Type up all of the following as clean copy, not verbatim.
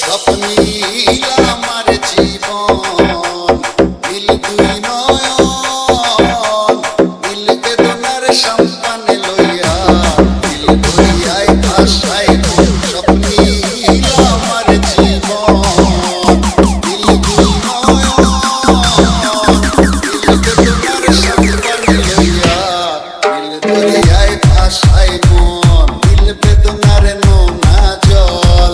স্বপ্নীল আমার জীবন, নীল দুই নয়ন, নীল বেদনার সম্পানে লইয়া, নীল দরিয়ায় ভাসাই মন। স্বপ্নীল আমার জীবন, নীল দুই নয়ন, নীল বেদনার সম্পানে লইয়া, নীল দরিয়ায় ভাসাই মন। নীল বেদনার নোনা জল,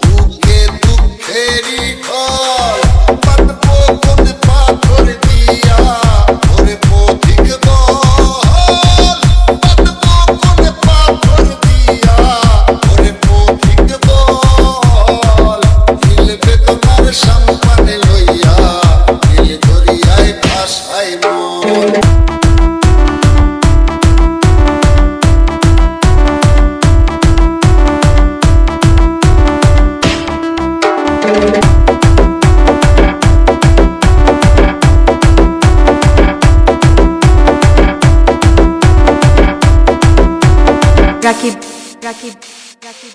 দুঃখে দুঃখেরই ঢল, পাতবো কোন পাথর দিয়া, ওরে পথিক বল। পাতবো কোন পাথর দিয়া, ওরে পথিক বল। নীল বেদনার সম্পানে লইয়া, নীল দরিয়ায় ভাসাই মন। রাকিব রাকিব রাকিব